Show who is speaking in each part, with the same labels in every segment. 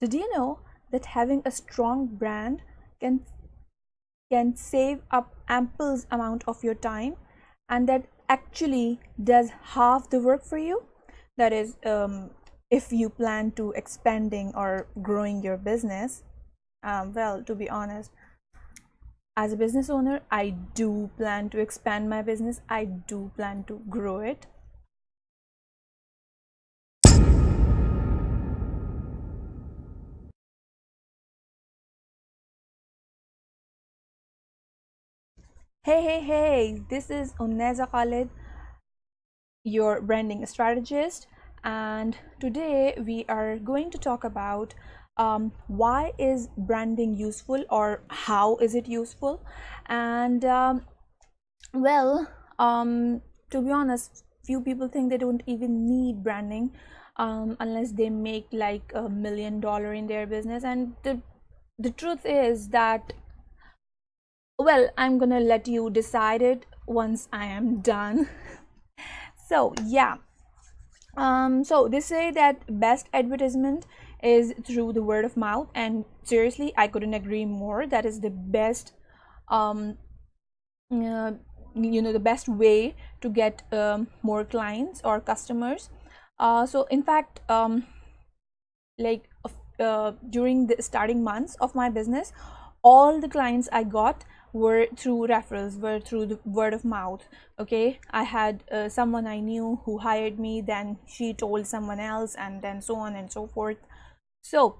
Speaker 1: Did you know that having a strong brand can save up ample amount of your time, and that actually does half the work for you? That is, if you plan to expanding or growing your business. Well, to be honest, as a business owner, I do plan to expand my business. I do plan to grow it. Hey, this is Unneza Khalid, your branding strategist, and today we are going to talk about why is branding useful, or how is it useful. And well, to be honest, few people think they don't even need branding unless they make like $1 million in their business. And the truth is that, well, I'm gonna let you decide it once I am done. So yeah, so they say that best advertisement is through the word of mouth, and seriously, I couldn't agree more. That is the best, um, uh, the best way to get more clients or customers. So in fact, like during the starting months of my business, all the clients I got were through referrals, were through the word of mouth. Okay, I had someone I knew who hired me, then she told someone else, and then so on and so forth. So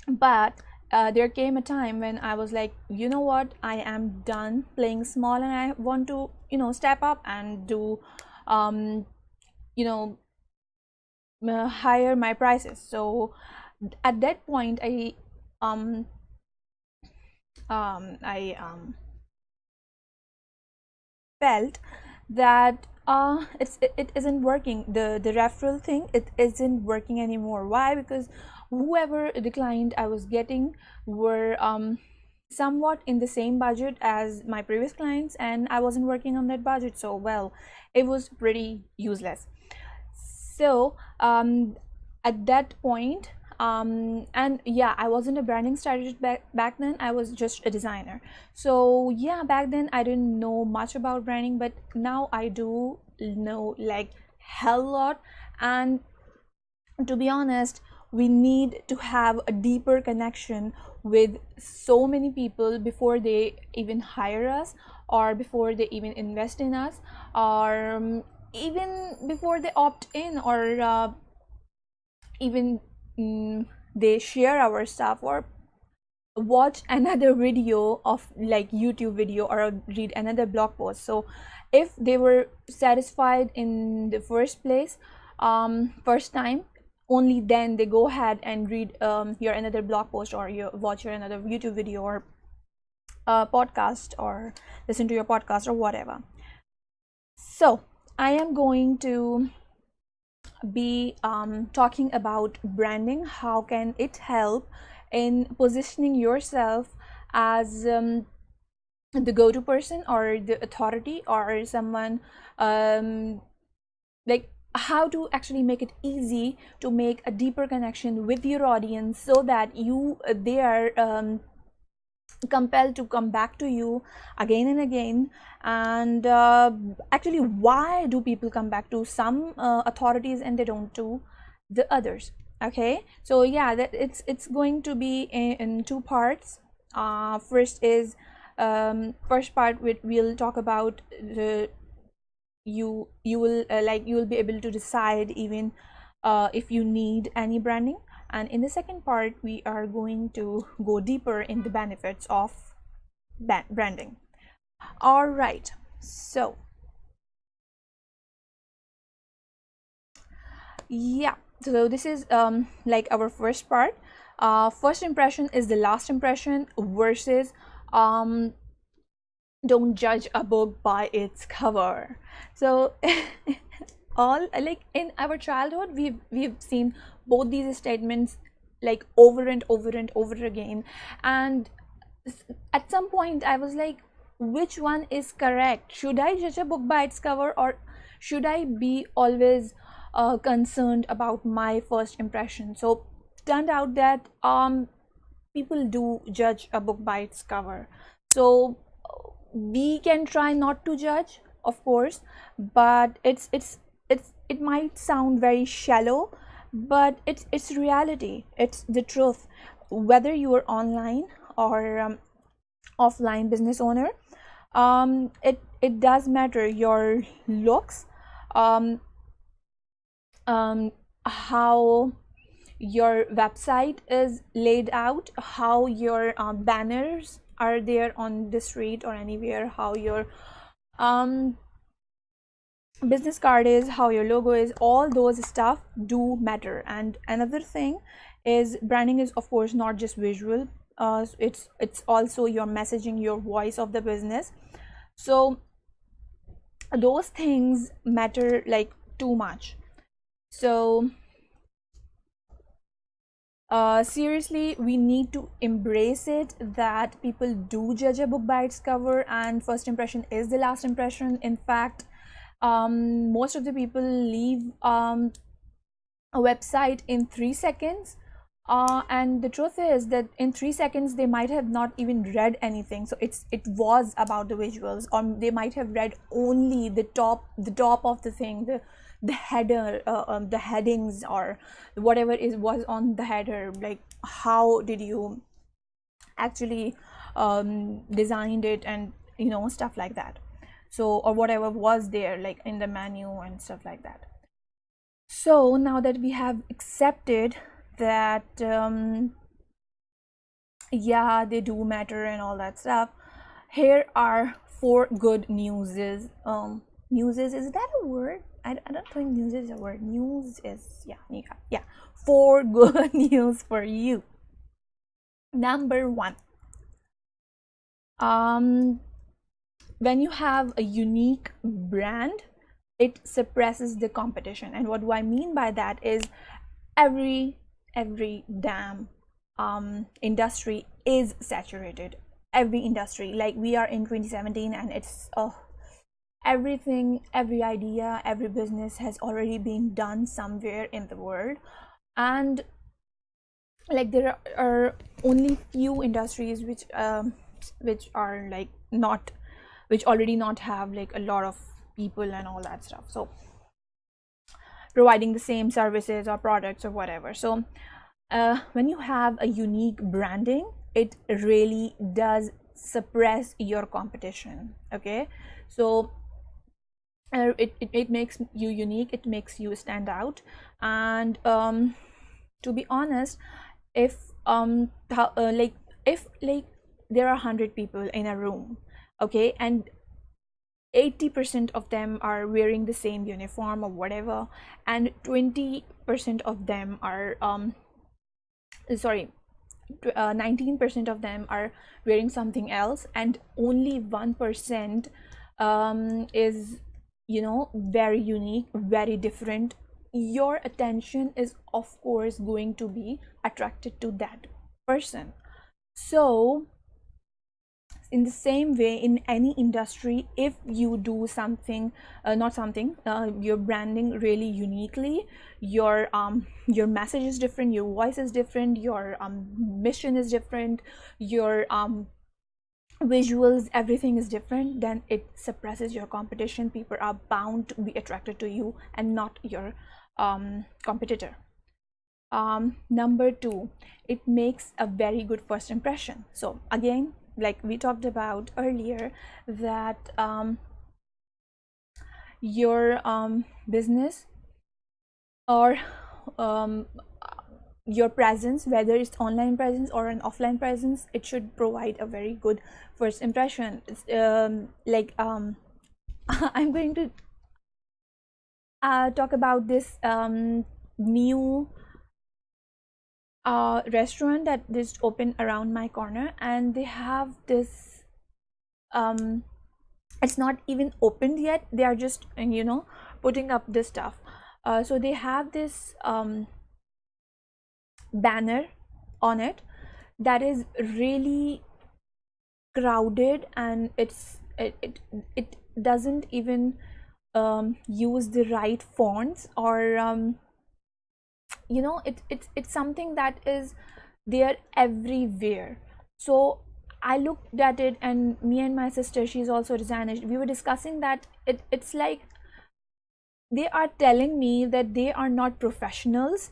Speaker 1: but there came a time when I was like, you know what, I am done playing small, and I want to step up and do um you know higher my prices. So at that point, um I felt that it isn't working. The referral thing, it isn't working anymore. Why? Because whoever the client I was getting were somewhat in the same budget as my previous clients, and I wasn't working on that budget, so well, it was pretty useless. So at that point, and yeah, I wasn't a branding strategist back then. I was just a designer. So yeah, back then I didn't know much about branding, but now I do know like hell lot. And to be honest, we need to have a deeper connection with so many people before they even hire us, or before they even invest in us, or even before they opt in, or even they share our stuff, or watch another video of like YouTube video, or read another blog post. So if they were satisfied in the first place, first time, only then they go ahead and read your another blog post, or you watch your another YouTube video, or podcast, or listen to your podcast, or whatever. So I am going to be talking about branding. How can it help in positioning yourself as the go-to person, or the authority, or someone, um, like how to actually make it easy to make a deeper connection with your audience, so that they are compelled to come back to you again and again. And actually, why do people come back to some authorities and they don't to the others? Okay, so yeah, that it's going to be in two parts. First is, first part, we'll talk about the you will like, you will be able to decide even if you need any branding. And in the second part, we are going to go deeper in the benefits of branding. All right, so yeah, so this is like our first part. First impression is the last impression, versus um don't judge a book by its cover. So all, like in our childhood, we've seen both these statements like over and over and over again. And at some point I was like, which one is correct? Should I judge a book by its cover, or should I be always concerned about my first impression? So turned out that people do judge a book by its cover. So we can try not to judge, of course, but it might sound very shallow, but it's reality, it's the truth. Whether you are online or offline business owner, it does matter. Your looks, um, how your website is laid out, how your banners are there on the street or anywhere, how your um, business card is, how your logo is, all those stuff do matter. And another thing is, branding is of course not just visual, it's also your messaging, your voice of the business. So those things matter like too much. So seriously, we need to embrace it that people do judge a book by its cover, and first impression is the last impression. In fact, most of the people leave a website in 3 seconds, and the truth is that in 3 seconds they might have not even read anything. So it was about the visuals, or they might have read only the top of the thing, the header, the headings, or whatever is was on the header, like how did you actually designed it, and stuff like that. So, or whatever was there like in the menu and stuff like that. So now that we have accepted that yeah, they do matter and all that stuff, here are four good newses. Newses, is that a word? I don't think news is a word. News is, yeah, four good news for you. Number one, when you have a unique brand, it suppresses the competition. And what do I mean by that is, every damn industry is saturated. Every industry, like we are in 2017, and it's everything, every idea, every business has already been done somewhere in the world. And like there are only few industries which are like not, which already not have like a lot of people and all that stuff, so providing the same services or products or whatever. So when you have a unique branding, it really does suppress your competition. Okay, so it makes you unique, it makes you stand out. And to be honest, if like if like there are 100 people in a room, okay, and 80% of them are wearing the same uniform or whatever, and 20% of them are sorry 19% of them are wearing something else, and only 1% is very unique, very different, your attention is of course going to be attracted to that person. So in the same way, in any industry, if you do something, not something, your branding really uniquely, your message is different, your voice is different, your mission is different, your visuals, everything is different, then it suppresses your competition. People are bound to be attracted to you and not your competitor. Number two, it makes a very good first impression. So again, like we talked about earlier, that your business or your presence, whether it's online presence or an offline presence, it should provide a very good first impression. It's, I'm going to talk about this new restaurant that just opened around my corner, and they have this it's not even opened yet, they are just putting up this stuff. So they have this banner on it that is really crowded, and it doesn't even use the right fonts, or it's something that is there everywhere. So I looked at it, and me and my sister, she's also a designer, we were discussing that it's like they are telling me that they are not professionals.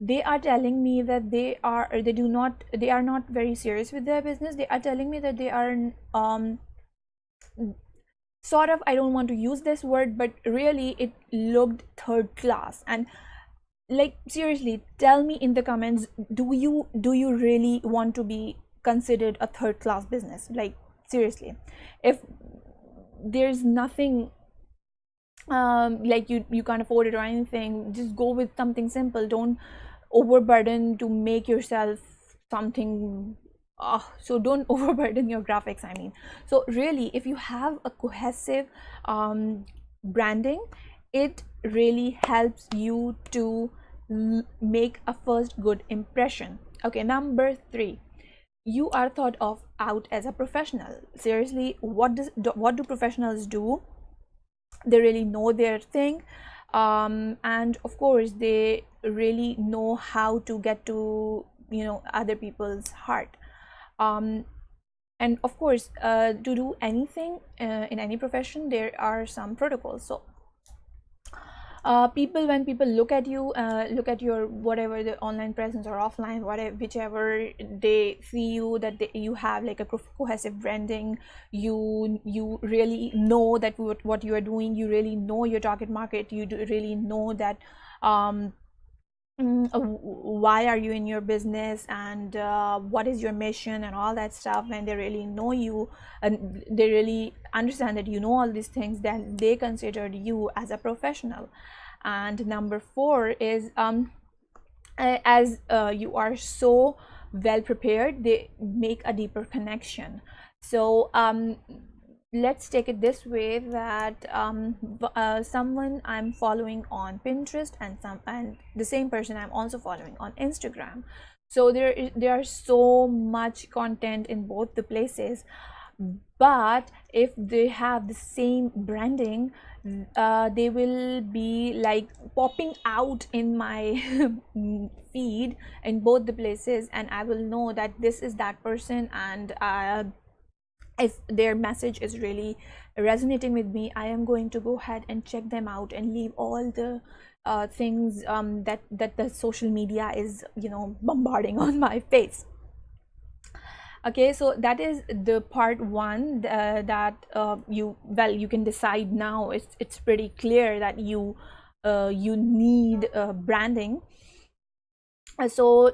Speaker 1: They are telling me that they are not very serious with their business. They are telling me that they are sort of, I don't want to use this word, but really it looked third class. And like, seriously, tell me in the comments, do you really want to be considered a third class business? Like, seriously, if there's nothing like you can't afford it or anything, just go with something simple. Don't overburden to make yourself something. So don't overburden your graphics, I mean. So really, if you have a cohesive branding, it really helps you to make a first good impression. Okay, number 3, you are thought of out as a professional. Seriously, what do professionals do? They really know their thing, and of course they really know how to get to other people's heart. um, and of course, to do anything in any profession, there are some protocols. So when people look at you, look at your whatever the online presence or offline, whatever, whichever, they see you, that you have like a cohesive branding. You really know that what you are doing. You really know your target market. You do really know that um, why are you in your business, and what is your mission and all that stuff. When they really know you and they really understand that you know all these things, then they considered you as a professional. And number 4 is as you are so well prepared, they make a deeper connection. So let's take it this way, that someone I'm following on Pinterest, and the same person I'm also following on Instagram. So there are so much content in both the places, but if they have the same branding, they will be like popping out in my feed in both the places, and I will know that this is that person. And if their message is really resonating with me, I am going to go ahead and check them out and leave all the things that the social media is bombarding on my face. Okay, so that is the part 1, that you can decide now. It's pretty clear that you need branding. So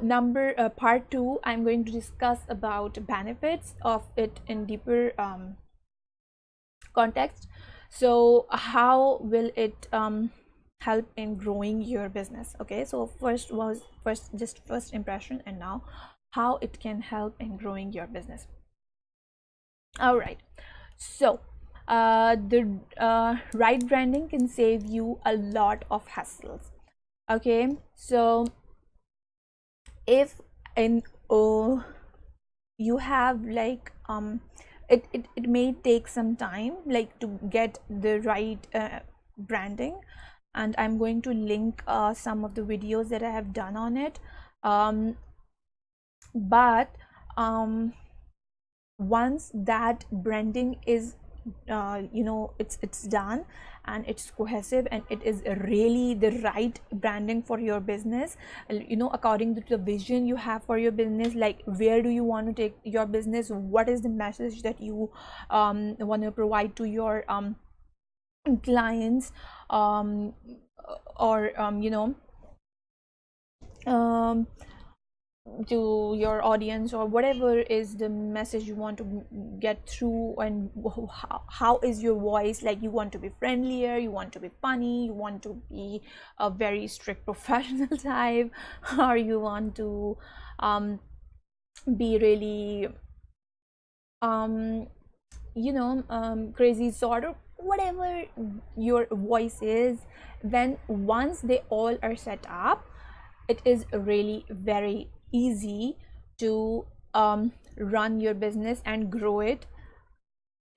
Speaker 1: part 2, I'm going to discuss about benefits of it in deeper context. So how will it help in growing your business? Okay, so first impression, and now how it can help in growing your business. All right, so the right branding can save you a lot of hassles. Okay, so if in you have like it may take some time, like, to get the right branding, and I'm going to link some of the videos that I have done on it. But once that branding is it's done, and it's cohesive, and it is really the right branding for your business, according to the vision you have for your business, like where do you want to take your business, what is the message that you want to provide to your clients, or um, to your audience, or whatever is the message you want to get through. And how is your voice, like you want to be friendlier, you want to be funny, you want to be a very strict professional type, or you want to be really crazy sort of, whatever your voice is. Then once they all are set up, it is really very easy to run your business and grow it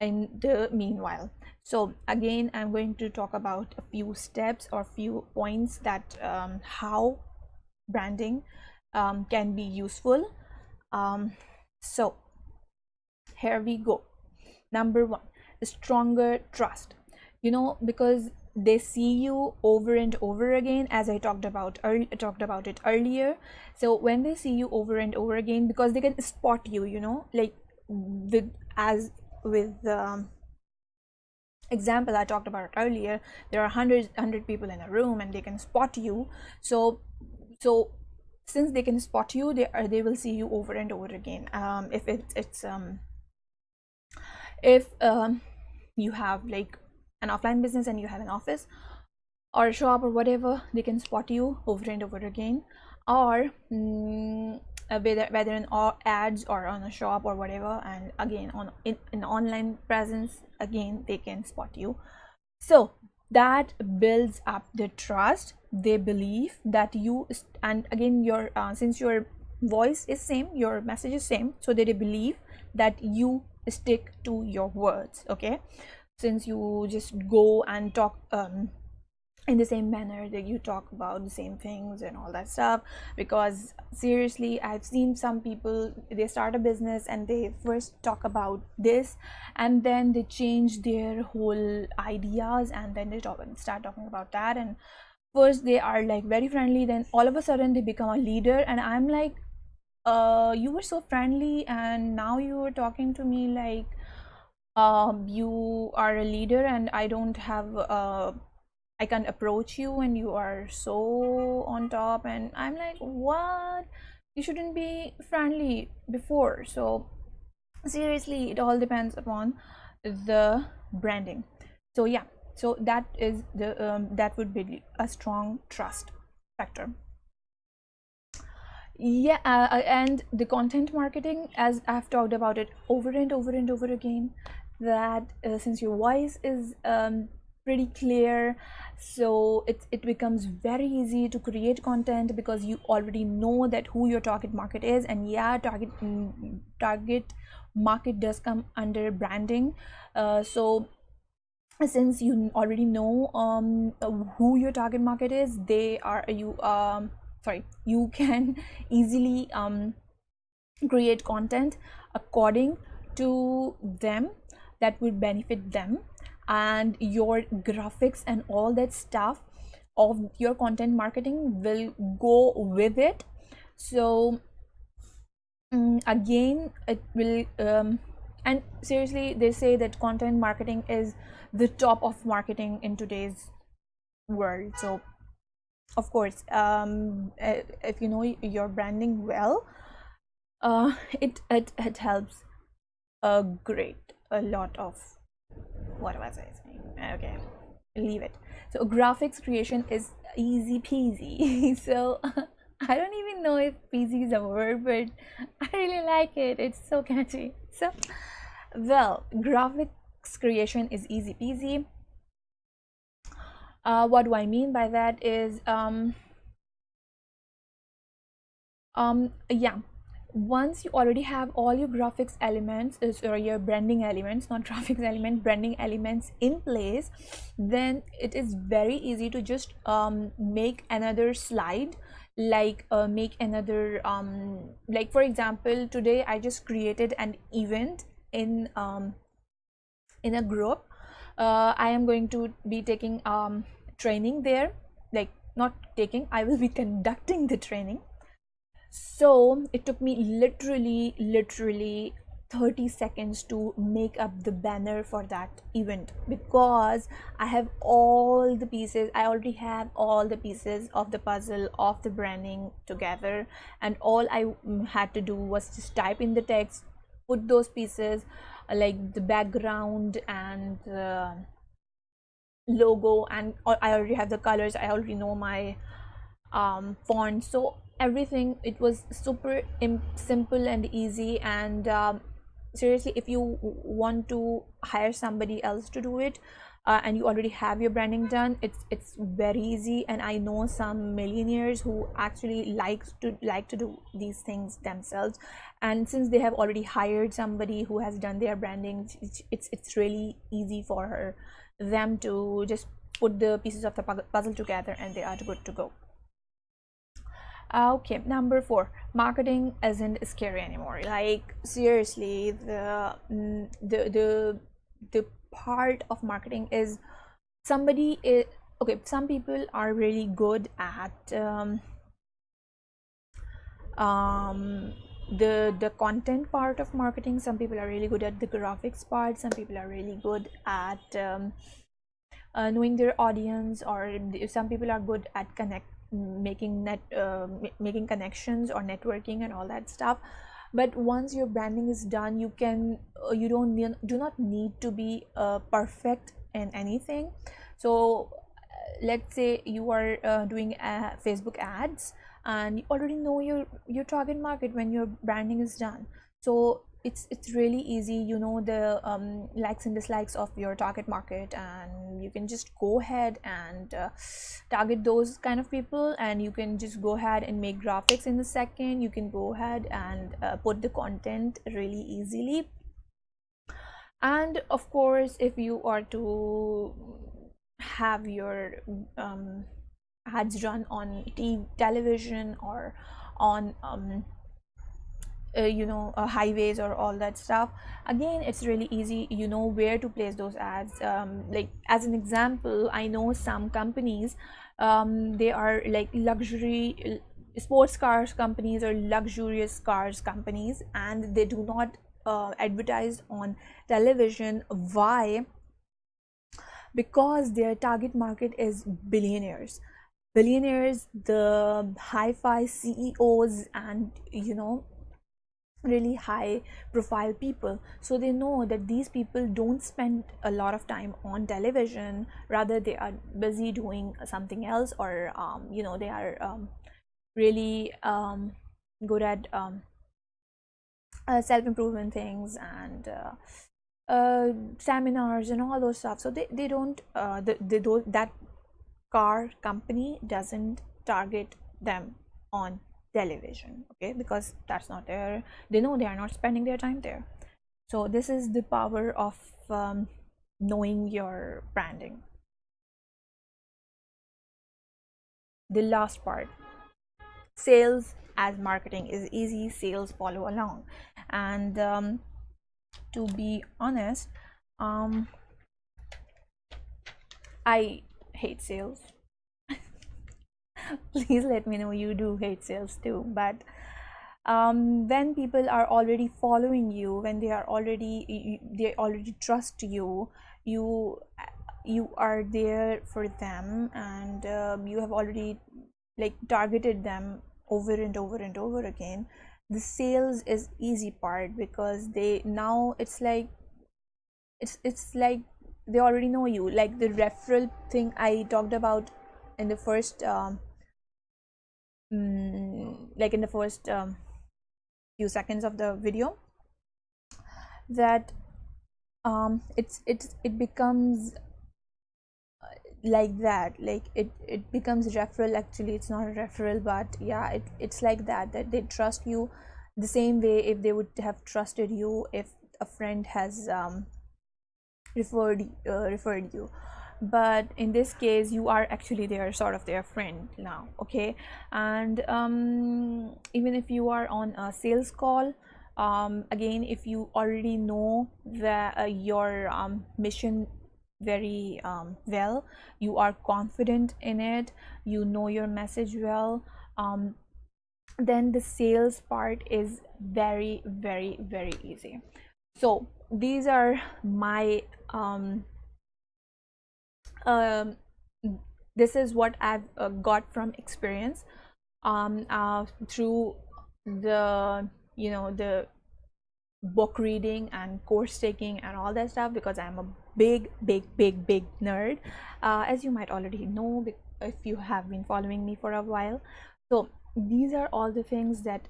Speaker 1: in the meanwhile. So again, I'm going to talk about a few steps or few points that how branding can be useful. So here we go. Number one, stronger trust. Because they see you over and over again, as I talked about it earlier. So when they see you over and over again, because they can spot you, like with as with the example I talked about earlier, there are hundred people in a room and they can spot you. So since they can spot you, they will see you over and over again. If you have like an offline business and you have an office or a shop or whatever, they can spot you over and over again. Or whether in ads or on a shop or whatever, and again in online presence, again they can spot you. So that builds up the trust. They believe that you, and again your since your voice is same, your message is same, so they believe that you stick to your words. Okay, since you just go and talk in the same manner, that you talk about the same things and all that stuff. Because seriously, I've seen some people, they start a business and they first talk about this, and then they change their whole ideas, and then they start talking about that. And first they are like very friendly, then all of a sudden they become a leader, and I'm like, you were so friendly and now you are talking to me like you are a leader, and I don't have I can't approach you and you are so on top. And I'm like, what? You shouldn't be friendly before. So seriously, it all depends upon the branding. So yeah, so that is the that would be a strong trust factor. Yeah, and the content marketing, as I've talked about it over and over and over again, that since your voice is pretty clear, so it becomes very easy to create content, because you already know that who your target market is. And yeah, target market does come under branding. So since you already know who your target market is, they are you sorry, you can easily create content according to them that would benefit them, and your graphics and all that stuff of your content marketing will go with it. So again, it will and seriously, they say that content marketing is the top of marketing in today's world. So of course, if you know your branding well, it helps a lot of, what was I saying? Okay, leave it. So graphics creation is easy peasy. So I don't even know if peasy is a word, but I really like it. It's so catchy. So well, graphics creation is easy peasy. What do I mean by that is yeah, once you already have all your graphics elements, or your branding elements, not graphics element, branding elements in place, then it is very easy to just make another slide, like make another like for example, today I just created an event in a group. I am going to be taking training there, like not taking, I will be conducting the training. So it took me literally 30 seconds to make up the banner for that event, because I already have all the pieces of the puzzle of the branding together, and all I had to do was just type in the text, put those pieces, like the background and the logo, and I already have the colors, I already know my font. So everything, it was super simple and easy. And seriously, if you want to hire somebody else to do it, and you already have your branding done, it's very easy. And I know some millionaires who actually like to do these things themselves, and since they have already hired somebody who has done their branding, it's really easy for them to just put the pieces of the puzzle together, and they are good to go. Okay, number four, marketing isn't scary anymore. Like seriously, the part of marketing is somebody is okay. Some people are really good at um, the content part of marketing. Some people are really good at the graphics part. Some people are really good at knowing their audience, or some people are good at making connections or networking and all that stuff. But once your branding is done, you don't do not need to be perfect in anything. So let's say you are doing Facebook ads, and you already know your target market when your branding is done. So it's really easy, you know, the likes and dislikes of your target market, and you can just go ahead and target those kind of people, and you can just go ahead and make graphics in a second. You can go ahead and put the content really easily. And of course, if you are to have your ads run on television or on highways or all that stuff, again it's really easy, you know where to place those ads. Like as an example, I know some companies, they are like luxury sports cars companies or luxurious cars companies, and they do not advertise on television. Why? Because their target market is billionaires, the hi-fi CEOs, and really high profile people. So they know that these people don't spend a lot of time on television, rather they are busy doing something else, or they are really good at self-improvement things, and seminars and all those stuff. So they don't that car company doesn't target them on television, okay, because that's not their, they know they are not spending their time there. So this is the power of knowing your branding. The last part, sales as marketing is easy, sales follow along. And to be honest, um I hate sales. Please let me know you do hate sales too. But when people are already following you, when they are already they already trust you, you you are there for them, and you have already like targeted them over and over and over again. The sales is easy part, because they now it's like they already know you, like the referral thing I talked about in the first like in the first few seconds of the video, that it becomes like that, like it becomes referral. Actually it's not a referral, but yeah, it's like that they trust you the same way if they would have trusted you if a friend has referred you. But in this case, you are actually their sort of their friend now, okay. And even if you are on a sales call, again, if you already know your mission very well, you are confident in it, you know your message well, then the sales part is very very very easy. So these are my um, this is what I've got from experience through the the book reading and course taking and all that stuff, because I'm a big nerd, as you might already know if you have been following me for a while. So these are all the things that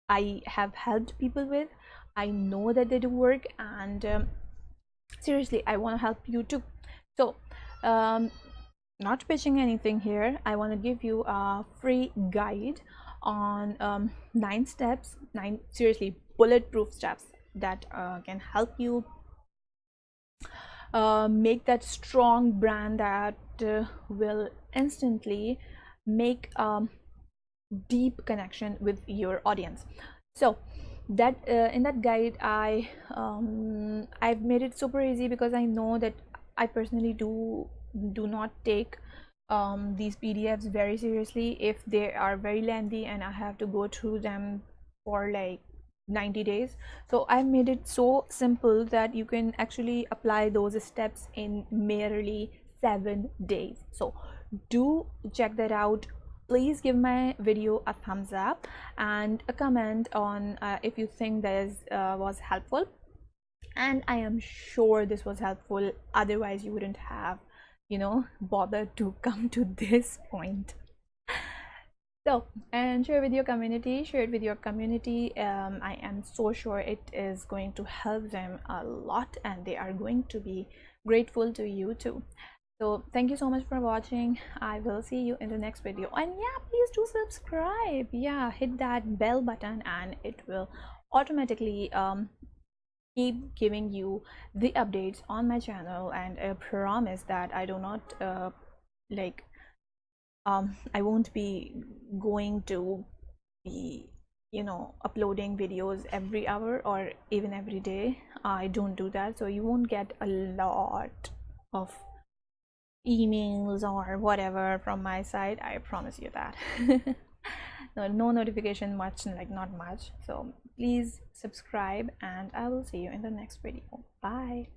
Speaker 1: I have helped people with. I know that they do work, and seriously, I want to help you too. So um, not pitching anything here, I want to give you a free guide on 9 steps, 9 seriously bulletproof steps that can help you make that strong brand that will instantly make deep connection with your audience. So that in that guide I've made it super easy, because I know that I personally do not take these PDFs very seriously if they are very lengthy and I have to go through them for like 90 days. So I made it so simple that you can actually apply those steps in merely 7 days. So do check that out. Please give my video a thumbs up and a comment on if you think this was helpful, and I am sure this was helpful, otherwise you wouldn't have, you know, bothered to come to this point. So, and share with your community, share it with your community. I am so sure it is going to help them a lot and they are going to be grateful to you too. So thank you so much for watching. I will see you in the next video, and yeah, please do subscribe. Yeah, hit that bell button and it will automatically keep giving you the updates on my channel. And I promise that I do not like I won't be going to be, you know, uploading videos every hour or even every day. I don't do that, so you won't get a lot of emails or whatever from my side, I promise you that. No notification, much, like not much. So please subscribe and I will see you in the next video. Bye.